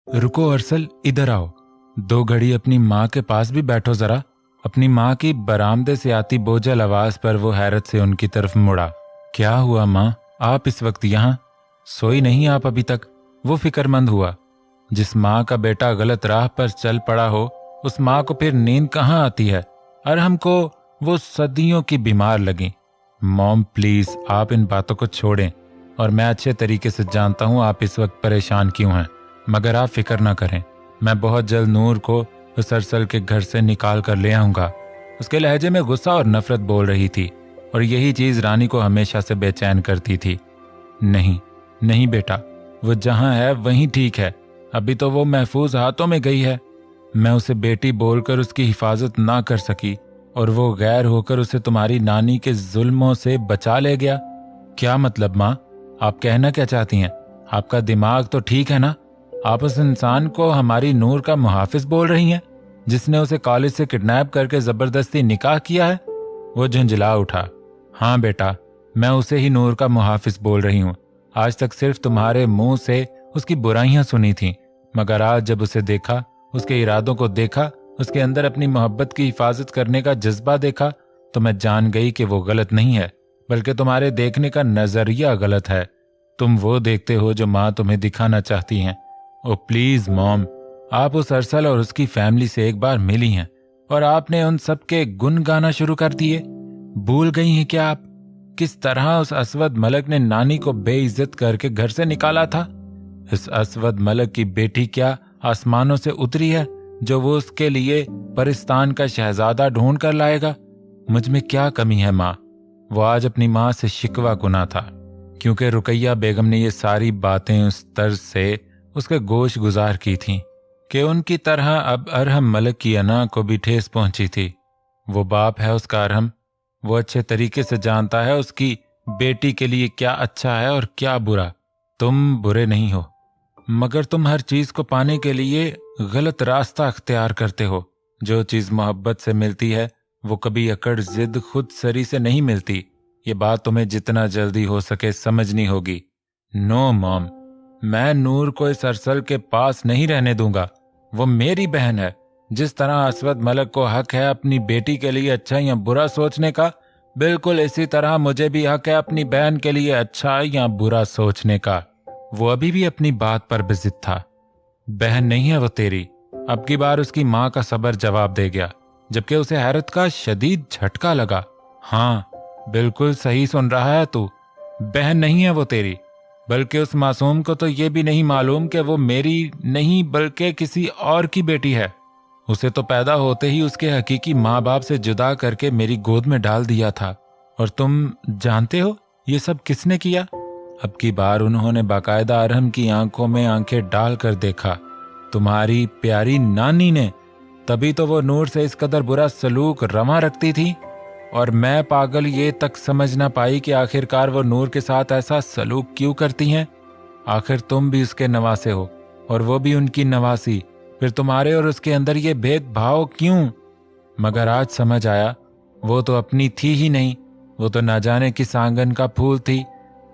रुको अरसल, इधर आओ। 2 घड़ी अपनी माँ के पास भी बैठो जरा। अपनी माँ की बरामदे से आती बोझल आवाज पर वो हैरत से उनकी तरफ मुड़ा। क्या हुआ माँ, आप इस वक्त यहाँ? सोई नहीं आप अभी तक? वो फिक्रमंद हुआ। जिस माँ का बेटा गलत राह पर चल पड़ा हो, उस माँ को फिर नींद कहाँ आती है? और हमको वो सदियों की बीमार लगी। मॉम प्लीज, आप इन बातों को छोड़ें। और मैं अच्छे तरीके से जानता हूँ आप इस वक्त परेशान क्यों हैं, मगर आप फिक्र ना करें। मैं बहुत जल्द नूर को उस अरसल के घर से निकाल कर ले आऊंगा। उसके लहजे में गुस्सा और नफरत बोल रही थी, और यही चीज रानी को हमेशा से बेचैन करती थी। नहीं नहीं बेटा, वो जहां है वहीं ठीक है। अभी तो वो महफूज हाथों में गई है। मैं उसे बेटी बोलकर उसकी हिफाजत ना कर सकी, और वो गैर होकर उसे तुम्हारी नानी के जुल्मों से बचा ले गया। क्या मतलब माँ, आप कहना क्या चाहती हैं? आपका दिमाग तो ठीक है ना? आप उस इंसान को हमारी नूर का मुहाफिज बोल रही हैं, जिसने उसे कॉलेज से किडनैप करके जबरदस्ती निकाह किया है? वो झुंझला उठा। हाँ बेटा, मैं उसे ही नूर का मुहाफिज बोल रही हूँ। आज तक सिर्फ तुम्हारे मुंह से उसकी बुराइयां सुनी थीं, मगर आज जब उसे देखा, उसके इरादों को देखा, उसके अंदर अपनी मोहब्बत की हिफाजत करने का जज्बा देखा, तो मैं जान गई कि वो गलत नहीं है, बल्कि तुम्हारे देखने का नजरिया गलत है। तुम वो देखते हो जो माँ तुम्हें दिखाना चाहती हैं। ओ प्लीज मॉम, आप उस अरसल और उसकी फैमिली से एक बार मिली हैं, और आपने उन सब के गुन गाना शुरू कर दिए। भूल गई हैं क्या आप किस तरह उस असवद मलक ने नानी को बेइज्जत करके घर से निकाला था? इस असवद मलक की बेटी क्या आसमानों से उतरी है जो वो उसके लिए परिस्तान का शहजादा ढूंढ कर लाएगा? मुझ में क्या कमी है माँ? वो आज अपनी माँ से शिकवा गुना था, क्योंकि रुकैया बेगम ने ये सारी बातें उस तर्ज से उसके गोश गुजार की थीं कि उनकी तरह अब अरहम मलक की अना को भी ठेस पहुंची थी। वो बाप है उसका अरहम, वो अच्छे तरीके से जानता है उसकी बेटी के लिए क्या अच्छा है और क्या बुरा। तुम बुरे नहीं हो, मगर तुम हर चीज को पाने के लिए गलत रास्ता अख्तियार करते हो। जो चीज मोहब्बत से मिलती है वो कभी अकड़ जिद खुद सरी से नहीं मिलती। ये बात तुम्हें जितना जल्दी हो सके समझनी होगी। नो मॉम, मैं नूर को इस अरसल के पास नहीं रहने दूंगा। वो मेरी बहन है। जिस तरह असवद मलक को हक है अपनी बेटी के लिए अच्छा या बुरा सोचने का, बिल्कुल इसी तरह मुझे भी हक है अपनी बहन के लिए अच्छा या बुरा सोचने का। वो अभी भी अपनी बात पर बेजिद था। बहन नहीं है वो तेरी। अब की बार उसकी माँ का सबर जवाब दे गया, जबकि उसे हैरत का शदीद झटका लगा। हाँ, बिल्कुल सही सुन रहा है तू। बहन नहीं है वो तेरी, बल्कि उस मासूम को तो ये भी नहीं मालूम कि वो मेरी नहीं बल्कि किसी और की बेटी है। उसे तो पैदा होते ही उसके हकीकी माँ बाप से जुदा करके मेरी गोद में डाल दिया था। और तुम जानते हो ये सब किसने किया? अब की बार उन्होंने बाकायदा अरहम की आंखों में आंखें डालकर देखा। तुम्हारी प्यारी नानी ने। तभी तो वो नूर से इस कदर बुरा सलूक रवा रखती थी, और मैं पागल ये तक समझ ना पाई कि आखिरकार वो नूर के साथ ऐसा सलूक क्यों करती हैं। आखिर तुम भी उसके नवासे हो और वो भी उनकी नवासी, फिर तुम्हारे और उसके अंदर ये भेदभाव क्यों? मगर आज समझ आया, वो तो अपनी थी ही नहीं, वो तो ना जाने किस आंगन का फूल थी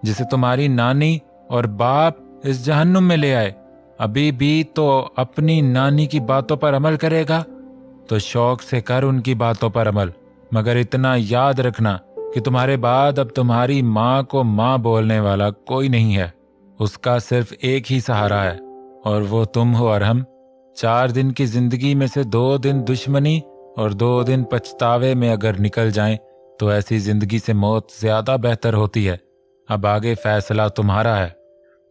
जिसे तुम्हारी नानी और बाप इस जहन्नुम में ले आए। अभी भी तो अपनी नानी की बातों पर अमल करेगा तो शौक से कर उनकी बातों पर अमल, मगर इतना याद रखना कि तुम्हारे बाद अब तुम्हारी माँ को माँ बोलने वाला कोई नहीं है। उसका सिर्फ एक ही सहारा है, और वो तुम हो अरहम। 4 दिन की जिंदगी में से 2 दिन दुश्मनी और 2 दिन पछतावे में अगर निकल जाएं तो ऐसी जिंदगी से मौत ज्यादा बेहतर होती है। अब आगे फैसला तुम्हारा है।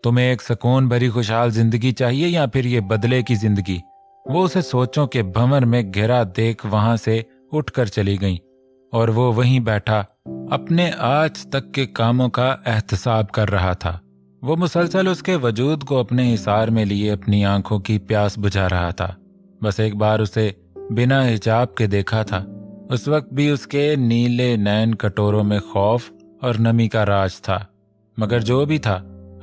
तुम्हें एक सुकून भरी खुशहाल जिंदगी चाहिए या फिर ये बदले की जिंदगी? वो उसे सोचों के भंवर में घिरा देख वहां से उठकर चली गई, और वो वहीं बैठा अपने आज तक के कामों का एहतसाब कर रहा था। वो मुसलसल उसके वजूद को अपने हिसार में लिए अपनी आंखों की प्यास बुझा रहा था। बस एक बार उसे बिना हिजाब के देखा था। उस वक्त भी उसके नीले नैन कटोरों में खौफ और नमी का राज था, मगर जो भी था,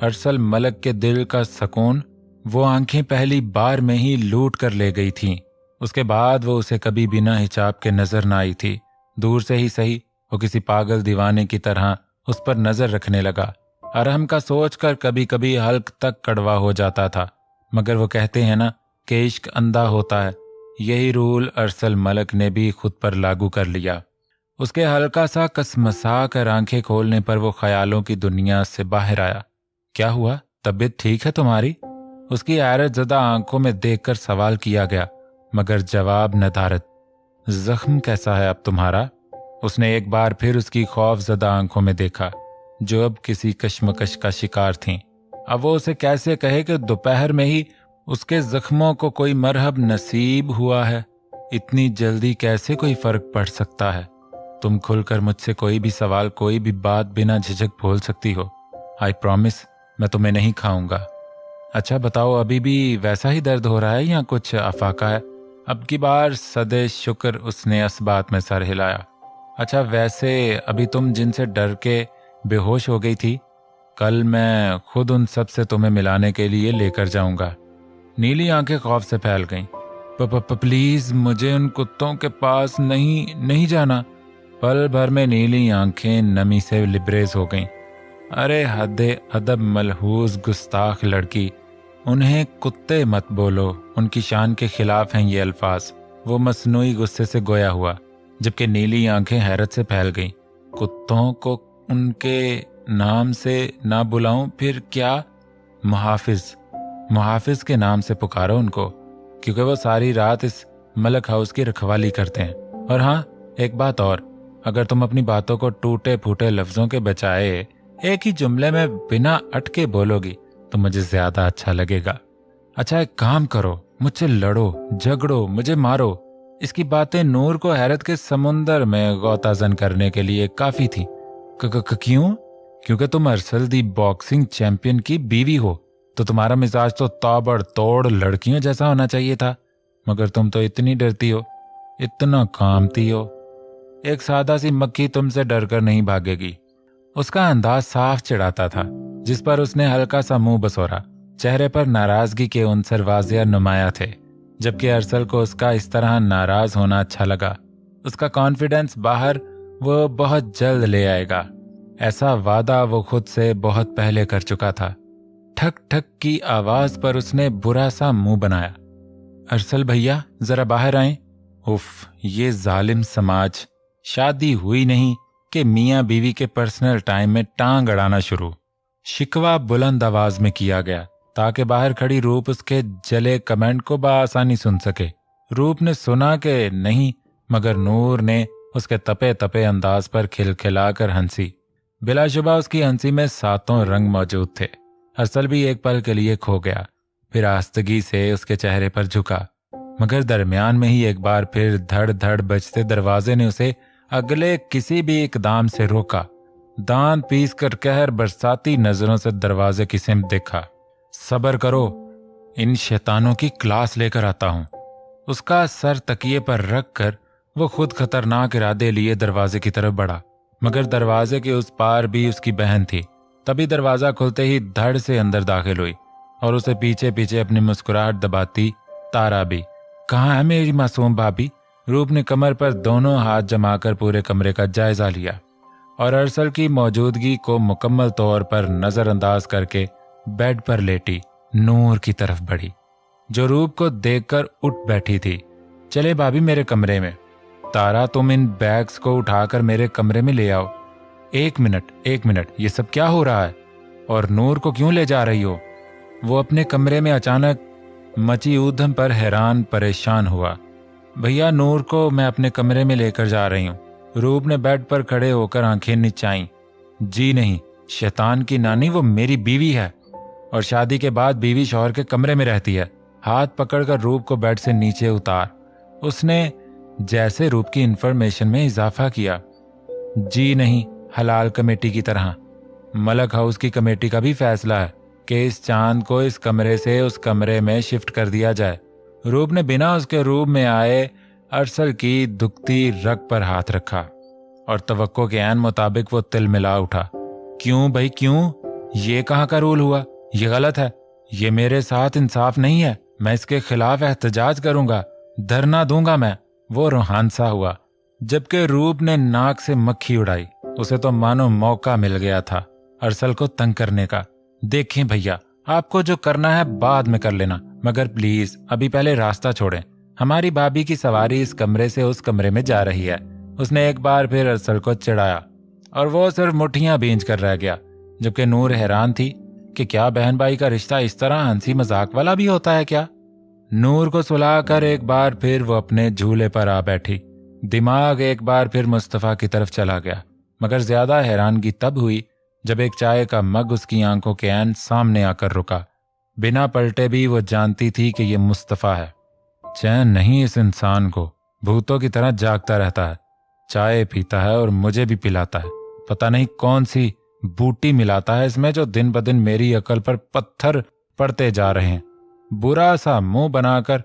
अरसल मलक के दिल का सुकून वो आंखें पहली बार में ही लूट कर ले गई थीं। उसके बाद वो उसे कभी बिना हिजाब के नजर न आई थी। दूर से ही सही, वो किसी पागल दीवाने की तरह उस पर नजर रखने लगा। अरहम का सोचकर कभी कभी हल्क तक कड़वा हो जाता था, मगर वो कहते हैं ना कि इश्क अंधा होता है, यही रूल अरसल मलक ने भी खुद पर लागू कर लिया। उसके हल्का सा कसमसा कर आंखें खोलने पर वो ख्यालों की दुनिया से बाहर आया। क्या हुआ, तबीयत ठीक है तुम्हारी? उसकी हैरत ज़दा आंखों में देखकर सवाल किया गया, मगर जवाब नदारद। जख्म कैसा है अब तुम्हारा? उसने एक बार फिर उसकी खौफजदा आंखों में देखा, जो अब किसी कश्मकश का शिकार थीं। अब वो उसे कैसे कहे कि दोपहर में ही उसके जख्मों को कोई मरहब नसीब हुआ है। इतनी जल्दी कैसे कोई फर्क पड़ सकता है? तुम खुलकर मुझसे कोई भी सवाल, कोई भी बात बिना झिझक बोल सकती हो। आई प्रॉमिस, मैं तुम्हें नहीं खाऊंगा। अच्छा बताओ, अभी भी वैसा ही दर्द हो रहा है या कुछ अफाका है? अब की बार सदे शुक्र उसने इस बात में सर हिलाया। अच्छा वैसे अभी तुम जिनसे डर के बेहोश हो गई थी, कल मैं खुद उन सब से तुम्हें मिलाने के लिए लेकर जाऊंगा। नीली आंखें खौफ से फैल गईं। प्लीज मुझे उन कुत्तों के पास नहीं जाना। पल भर में नीली आंखें नमी से लिबरेज हो गईं। अरे हद अदब मलहूस गुस्ताख लड़की, उन्हें कुत्ते मत बोलो, उनकी शान के खिलाफ हैं ये अल्फाज। वो मसनूई गुस्से से गोया हुआ, जबकि नीली आंखें हैरत से फैल गईं। कुत्तों को उनके नाम से ना बुलाऊं फिर क्या? मुहाफिज के नाम से पुकारो उनको, क्योंकि वो सारी रात इस मलक हाउस की रखवाली करते हैं। और हाँ, एक बात और, अगर तुम अपनी बातों को टूटे फूटे लफ्जों के बजाय एक ही जुमले में बिना अटके बोलोगी तो मुझे ज्यादा अच्छा लगेगा। अच्छा एक काम करो, मुझसे लड़ो झगड़ो मुझे मारो। इसकी बातें नूर को हैरत के समुंदर में गौताजन करने के लिए काफी थी। क्यों? क्योंकि तुम अरसल दी बॉक्सिंग चैंपियन की बीवी हो, तो तुम्हारा मिजाज तो ताबड़ तोड़ लड़कियों जैसा होना चाहिए था। मगर तुम तो इतनी डरती हो, इतना कामती हो। एक सादा सी मक्खी तुमसे डरकर नहीं भागेगी। उसका अंदाज साफ चिढ़ाता था, जिस पर उसने हल्का सा मुंह बसोरा। चेहरे पर नाराजगी के उनसर वाज़िया नुमाया थे, जबकि अरसल को उसका इस तरह नाराज होना अच्छा लगा। उसका कॉन्फिडेंस बाहर वो बहुत जल्द ले आएगा, ऐसा वादा वो खुद से बहुत पहले कर चुका था। ठक ठक की आवाज पर उसने बुरा सा मुंह बनाया। अरसल भैया जरा बाहर आएं। उफ, ये जालिम समाज, शादी हुई नहीं कि मियां बीवी के पर्सनल टाइम में टांग अड़ाना शुरू। शिकवा बुलंद आवाज में किया गया ताकि बाहर खड़ी रूप उसके जले कमेंट को बआसानी सुन सके। रूप ने सुना कि नहीं, मगर नूर ने उसके तपे तपे अंदाज पर खिलखिलाकर हंसी। बिलाशुबा उसकी हंसी में सातों रंग मौजूद थे। अरसल भी एक पल के लिए खो गया, फिर आस्तगी से उसके चेहरे पर झुका। मगर दरमियान में ही एक बार फिर धड़ धड़ बजते दरवाजे ने उसे अगले किसी भी इकदाम से रोका। दांत पीस कर कहर बरसाती नजरों से दरवाजे की सिमत देखा। सब्र करो, इन शैतानों की क्लास लेकर आता हूं। उसका सर तकिए पर रख कर वो खुद खतरनाक इरादे लिए दरवाजे की तरफ बढ़ा, मगर दरवाजे के उस पार भी उसकी बहन थी। तभी दरवाजा खुलते ही धड़ से अंदर दाखिल हुई और उसे पीछे पीछे अपनी मुस्कुराहट दबाती तारा भी। कहाँ है मेरी मासूम भाभी? रूप ने कमर पर दोनों हाथ जमाकर पूरे कमरे का जायजा लिया और अरसल की मौजूदगी को मुकम्मल तौर पर नजरअंदाज करके बेड पर लेटी नूर की तरफ बढ़ी, जो रूप को देखकर उठ बैठी थी। चले भाभी मेरे कमरे में। तारा तुम इन बैग्स को उठाकर मेरे कमरे में ले आओ। एक मिनट, ये सब क्या हो रहा है? और नूर को क्यों ले जा रही हो? वो अपने कमरे में अचानक मची ऊधम पर हैरान परेशान हुआ। भैया नूर को मैं अपने कमरे में लेकर जा रही हूँ। रूप ने बेड पर खड़े होकर आंखें निचाईं। जी नहीं, शैतान की नानी वो मेरी बीवी है और शादी के बाद बीवी शौहर के कमरे में रहती है। हाथ पकड़कर रूप को बेड से नीचे उतार उसने, जैसे रूप की इंफॉर्मेशन में इजाफा किया। जी नहीं, हलाल कमेटी की तरह। मलक हाउस की कमेटी का भी फैसला है कि इस चांद को इस कमरे से उस कमरे में शिफ्ट कर दिया जाए। रूप ने बिना उसके रूप में आए अरसल की दुखती रग पर हाथ रखा और तवक्को के ऐन मुताबिक वो तिल मिला उठा। क्यों भाई क्यों? ये कहाँ का रूल हुआ? ये गलत है, ये मेरे साथ इंसाफ नहीं है। मैं इसके खिलाफ एहतजाज करूंगा, धरना दूंगा मैं। वो रूहान सा हुआ, जबकि रूप ने नाक से मक्खी उड़ाई। उसे तो मानो मौका मिल गया था अरसल को तंग करने का। देखें भैया, आपको जो करना है बाद में कर लेना, मगर प्लीज अभी पहले रास्ता छोड़ें। हमारी भाभी की सवारी इस कमरे से उस कमरे में जा रही है। उसने एक बार फिर अरसल को चिढ़ाया और वो सिर्फ मुट्ठियां भींच कर रह गया, जबकि नूर हैरान थी कि क्या बहन भाई का रिश्ता इस तरह हंसी मजाक वाला भी होता है क्या। नूर को सुलाकर एक बार फिर वो अपने झूले पर आ बैठी। दिमाग एक बार फिर मुस्तफ़ा की तरफ चला गया, मगर ज्यादा हैरानगी तब हुई जब एक चाय का मग उसकी आंखों के ऐन सामने आकर रुका। बिना पलटे भी वो जानती थी कि ये मुस्तफ़ा है। चैन नहीं इस इंसान को, भूतों की तरह जागता रहता है, चाय पीता है और मुझे भी पिलाता है। पता नहीं कौन सी बूटी मिलाता है इसमें जो दिन ब दिन मेरी अकल पर पत्थर पड़ते जा रहे हैं। बुरा सा मुंह बनाकर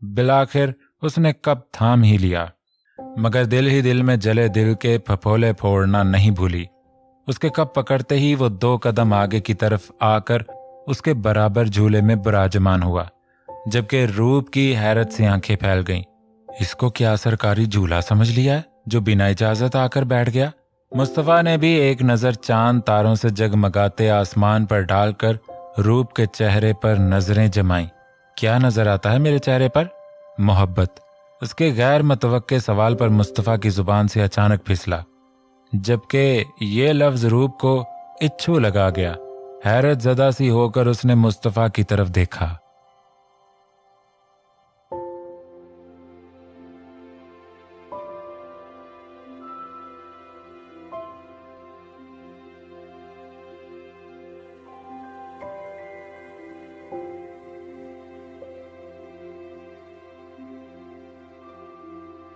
बिलाखिर उसने कप थाम ही लिया, मगर दिल ही दिल में जले दिल के फफोले फोड़ना नहीं भूली। उसके कप पकड़ते ही वो 2 कदम आगे की तरफ आकर उसके बराबर झूले में विराजमान हुआ, जबकि रूप की हैरत से आंखें फैल गईं। इसको क्या सरकारी झूला समझ लिया है जो बिना इजाजत आकर बैठ गया। मुस्तफ़ा ने भी एक नजर चांद तारों से जगमगाते आसमान पर डालकर रूप के चेहरे पर नजरें जमाईं। क्या नजर आता है मेरे चेहरे पर? मोहब्बत। उसके गैर मुतवक्के सवाल पर मुस्तफ़ा की जुबान से अचानक फिसला, जबकि ये लफ्ज रूप को इच्छू लगा गया। हैरत ज़दा सी होकर उसने मुस्तफ़ा की तरफ देखा।